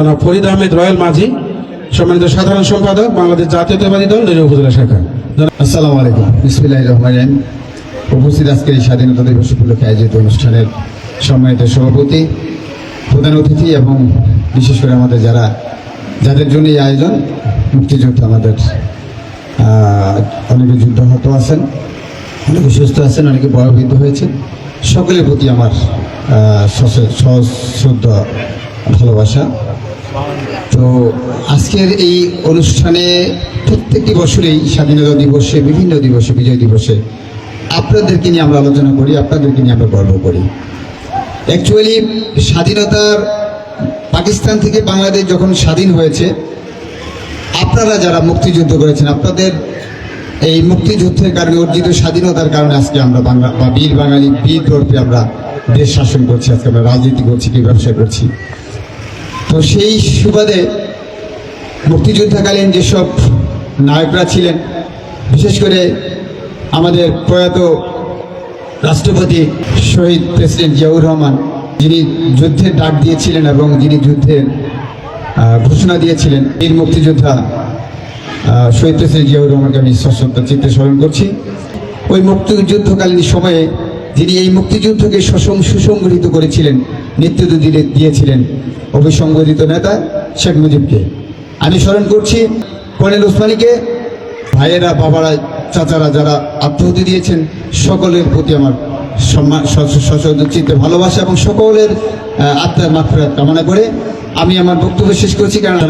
Farid Ahmed royal মাঝি, সম্মানিত সাধারণ সম্পাদক, বাংলাদেশ জাতীয়তাবাদী দল নড়িয়া উপজেলা শাখা। আসসালামু আলাইকুম, বিসমিল্লাহির রহমানির রহিম। উপস্থিত আজকের এই স্বাধীনতা দিবস উপলক্ষে আয়োজিত অনুষ্ঠানের সম্মানিত সভাপতি, প্রধান অতিথি এবং বিশেষ করে আমাদের যাদের জন্য এই আয়োজন, মুক্তিযোদ্ধা, আমাদের অনেকে যুদ্ধাহত আছেন, অনেকে সুস্থ আছেন, অনেকে বয়োবৃদ্ধ হয়েছেন, সকলের প্রতি আমার সশ্রদ্ধ ভালোবাসা। তো আজকের এই অনুষ্ঠানে প্রত্যেকটি বছরেই স্বাধীনতা দিবসে, বিভিন্ন দিবসে, বিজয় দিবসে আপনাদেরকে নিয়ে আমরা আলোচনা করি, আপনাদেরকে নিয়ে আমরা গর্ব করি। অ্যাকচুয়ালি স্বাধীনতার পাকিস্তান থেকে বাংলাদেশ যখন স্বাধীন হয়েছে, আপনারা যারা মুক্তিযুদ্ধ করেছেন, আপনাদের এই মুক্তিযুদ্ধের কারণে অর্জিত স্বাধীনতার কারণে আজকে আমরা বাংলা বা বীর বাঙালি, বীর দর্পে আমরা দেশ শাসন করছি, আজকে আমরা রাজনীতি করছি, কি ব্যবসা করছি। তো সেই সুবাদে মুক্তিযুদ্ধকালীন যেসব নায়করা ছিলেন, বিশেষ করে আমাদের প্রয়াত রাষ্ট্রপতি শহীদ প্রেসিডেন্ট জিয়াউর রহমান, যিনি যুদ্ধের ডাক দিয়েছিলেন এবং যিনি যুদ্ধের ঘোষণা দিয়েছিলেন, বীর মুক্তিযোদ্ধা শহীদ প্রেসিডেন্ট জিয়াউর রহমানকে আমি সশ্রদ্ধ চিত্তে স্মরণ করছি। ওই মুক্তিযুদ্ধকালীন সময়ে যিনি এই মুক্তিযুদ্ধকে সুসংগঠিত করেছিলেন, নেতৃত্ব দিয়েছিলেন অবিসংগঠিত নেতা শেখ মুজিবকে আমি স্মরণ করছি। কর্নেল ওসমানীকে, ভাইয়েরা, বাবারা, চাচারা যারা আত্মাহুতি দিয়েছেন, সকলের প্রতি আমার সম্মান, সশ্রদ্ধ চিত্তে ভালোবাসা এবং সকলের আত্মার মাগফিরাত কামনা করে আমি আমার বক্তব্য শেষ করছি। কারণ